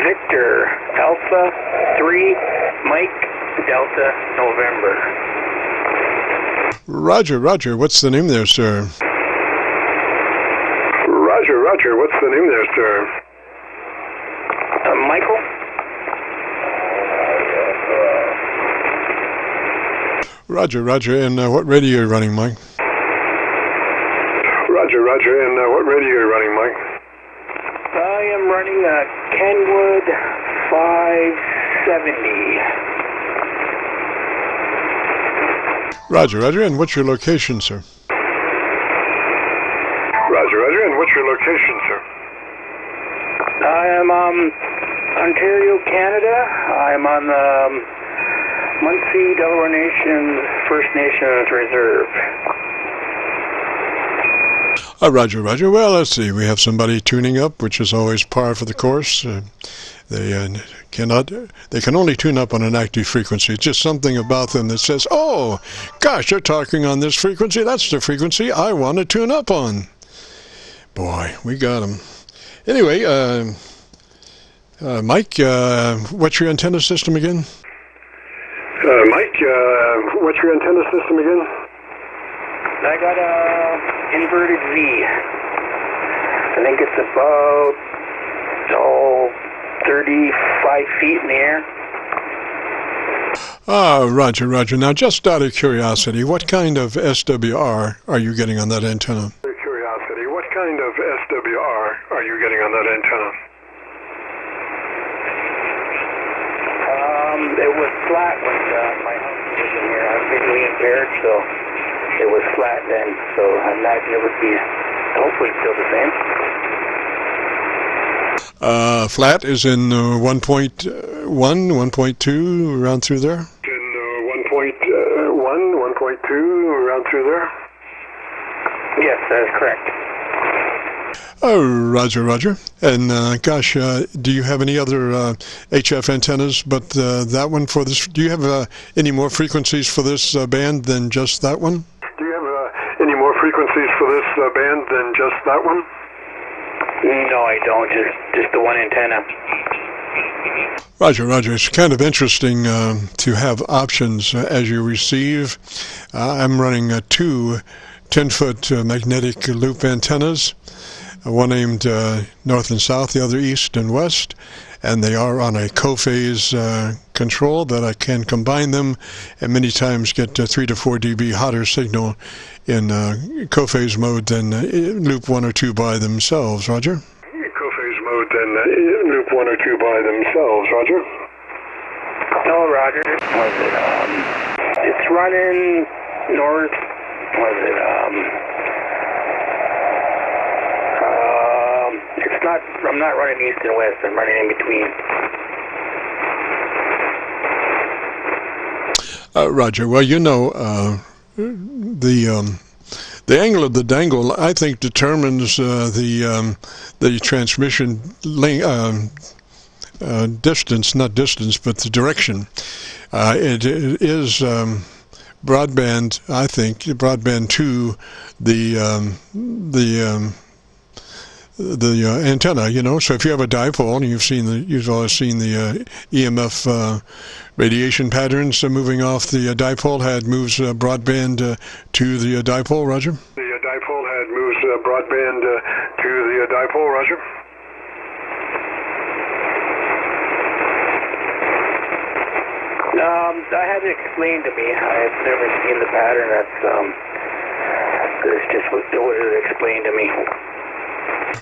Victor, Alpha 3, Mike, Delta, November. Roger, Roger. What's the name there, sir? Roger, Roger. What's the name there, sir? Michael? Roger, Roger. And what radio are you running, Mike? Roger, Roger. And what radio are you running, Mike? I am running a Kenwood 570. Roger, Roger. And what's your location, sir? Roger, Roger. And what's your location, sir? I am Ontario, Canada. I'm on the Muncie, Delaware Nation, First Nations Reserve. Roger, Roger. Well, let's see. We have somebody tuning up, which is always par for the course. They can only tune up on an active frequency. It's just something about them that says, oh, gosh, they're talking on this frequency. That's the frequency I want to tune up on. Boy, we got them. Anyway, Mike, what's your antenna system again? Mike, what's your antenna system again? I got a inverted V. I think it's about 35 feet in the air. Roger, Roger. Now, just out of curiosity, what kind of SWR are you getting on that antenna? Curiosity, what kind of SWR are you getting on that antenna? It was flat when my house was in here. I'm visually impaired, so it was flat then. So I imagine it would be hopefully still the same. Flat is in 1.1, 1.2, around through there? In 1.1, 1.2, around through there? Yes, that is correct. Oh, Roger, Roger. And gosh, do you have any other HF antennas but that one for this? Do you have any more frequencies for this band than just that one? Do you have any more frequencies for this band than just that one? No, I don't. Just the one antenna. Roger, Roger. It's kind of interesting to have options as you receive. I'm running two 10-foot magnetic loop antennas. One aimed north and south, the other east and west, and they are on a co-phase control that I can combine them and many times get 3 to 4 dB hotter signal in co-phase mode than loop 1 or 2 by themselves. Roger? Co-phase mode than loop 1 or 2 by themselves. Roger? No, Roger. Was it, it's running north, was it, it's not, I'm not running east and west, I'm running in between. Roger. Well, you know, the angle of the dangle, I think, determines the transmission distance, not distance, but the direction. It is broadband, I think, broadband to the antenna, you know. So if you have a dipole, and you've always seen the EMF radiation patterns moving off the dipole, moves broadband to the dipole. Roger. The dipole moves broadband to the dipole. Roger. I had it explained to me. I've never seen the pattern. It's just what it explained to me.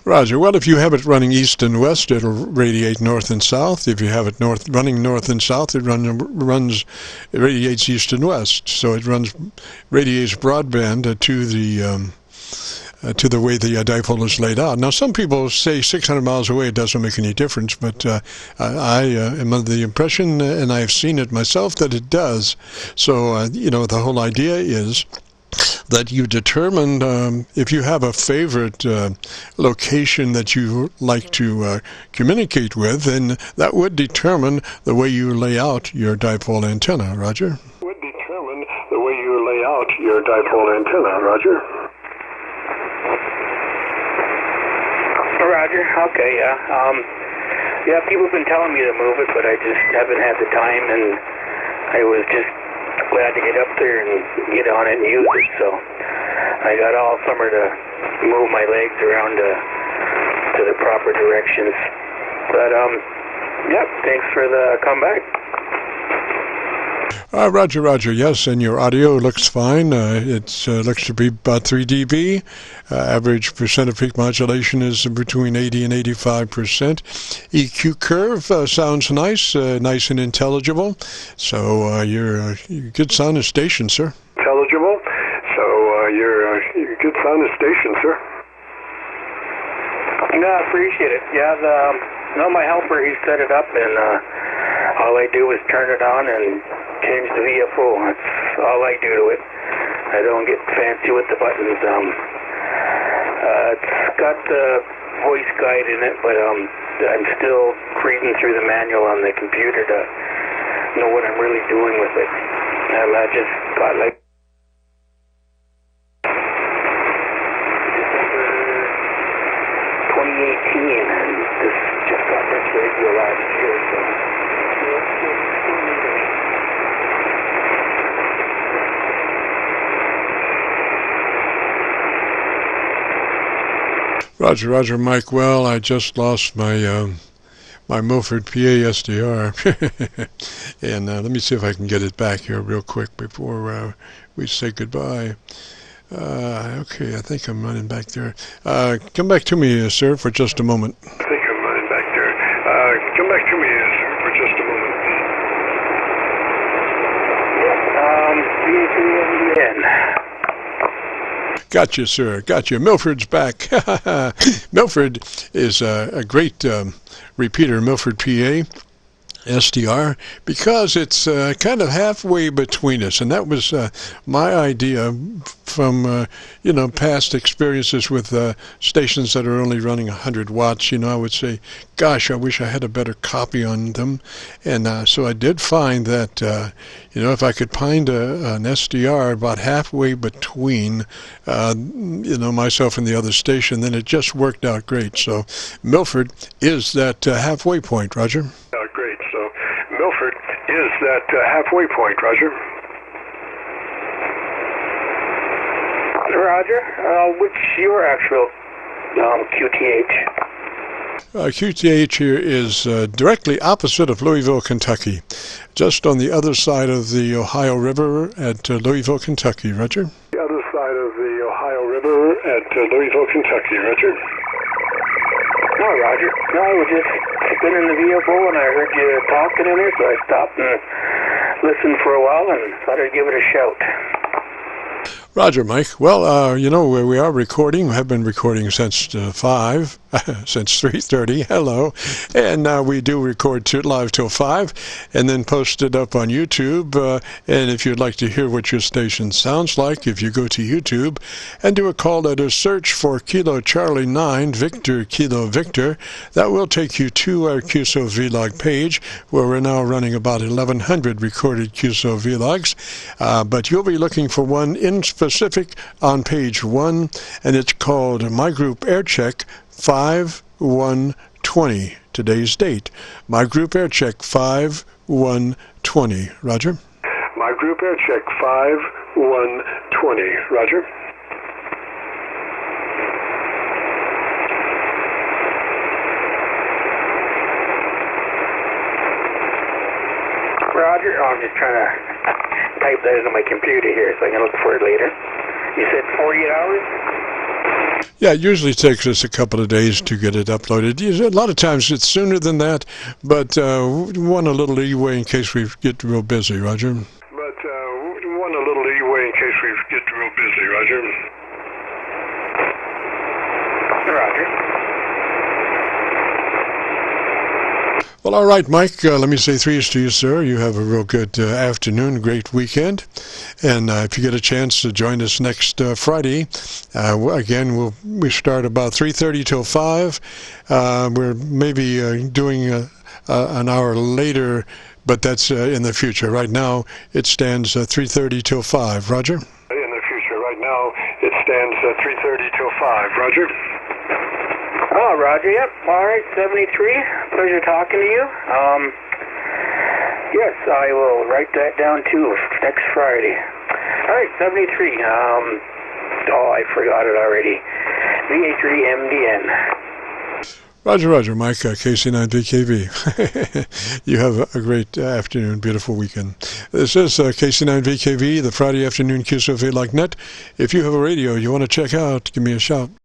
Roger. Well, if you have it running east and west, it'll radiate north and south. If you have it running north and south, it radiates east and west. So it radiates broadband to the way the dipole is laid out. Now, some people say 600 miles away it doesn't make any difference, but I am under the impression, and I've seen it myself, that it does. So, you know, the whole idea is that you determine if you have a favorite location that you like to communicate with, then that would determine the way you lay out your dipole antenna. Roger? Would determine the way you lay out your dipole antenna. Roger? Roger. Okay, yeah. Yeah, people have been telling me to move it, but I just haven't had the time, and I was just glad to get up there and get on it and use it. So I got all summer to move my legs around to the proper directions. But yep, thanks for the comeback. Roger, Roger, yes, and your audio looks fine. It looks to be about 3 dB. Average percent of peak modulation is between 80 and 85%. EQ curve sounds nice, nice and intelligible. So you're a good sounding station, sir. Intelligible. So you're a good sounding station, sir. No, I appreciate it. Yeah, my helper, he set it up, and all I do is turn it on and change the VFO. That's all I do to it. I don't get fancy with the buttons. It's got the voice guide in it, but I'm still reading through the manual on the computer to know what I'm really doing with it. I just got like December 2018, and this just got this radio last year, so Roger, Roger, Mike. Well, I just lost my my Milford PA SDR, and let me see if I can get it back here real quick before we say goodbye. Okay, I think I'm running back there. Come back to me, sir, for just a moment. I think I'm running back there. Come back to me, sir, for just a moment. MIKE-VA3MDN. Gotcha, sir. Gotcha. Milford's back. Milford is a great repeater, Milford PA SDR, because it's kind of halfway between us, and that was my idea from past experiences with stations that are only running 100 watts. I would say, gosh, I wish I had a better copy on them, and so I did find that if I could find an SDR about halfway between myself and the other station, then it just worked out great. So Milford is that halfway point, Roger. Great. So Milford is that halfway point, Roger. Roger. What's your actual QTH? QTH here is directly opposite of Louisville, Kentucky, just on the other side of the Ohio River at Louisville, Kentucky. Roger. The other side of the Ohio River at Louisville, Kentucky. Roger. No, Roger. No, I was just spinning the VFO and I heard you talking in there, so I stopped and listened for a while and thought I'd give it a shout. Roger, Mike. Well, where we are recording, we have been recording since 5, since 3:30, hello, and we do record live till 5, and then post it up on YouTube, and if you'd like to hear what your station sounds like, if you go to YouTube and do a call letter search for Kilo Charlie 9, Victor Kilo Victor, that will take you to our Qso-Vlog page, where we're now running about 1,100 recorded Qso-Vlogs, but you'll be looking for one in specific on page 1, and it's called My Group Aircheck 5120. Today's date. My Group Aircheck 5120. Roger. My Group Aircheck 5120. Roger. Roger. Oh, I'm just trying to type that into my computer here so I can look for it later. You said 48 hours? Yeah, it usually takes us a couple of days to get it uploaded. A lot of times it's sooner than that, but we want a little leeway in case we get real busy, Roger. But we want a little leeway in case we get real busy, Roger. Roger. Well, all right, Mike, let me say threes to you, sir. You have a real good afternoon, great weekend. And if you get a chance to join us next Friday, again, we start about 3:30 till 5. We're maybe doing an hour later, but that's in the future. Right now, it stands 3:30 till 5. Roger? In the future. Right now, it stands 3:30 till 5. Roger. Oh, Roger, yep. All right, 73. Pleasure talking to you. Yes, I will write that down too, next Friday. All right, 73. Oh, I forgot it already. VA3MDN. Roger, Roger, Mike, KC9VKV. You have a great afternoon, beautiful weekend. This is KC9VKV, the Friday afternoon Qso-Vlog net. If you have a radio you want to check out, give me a shout.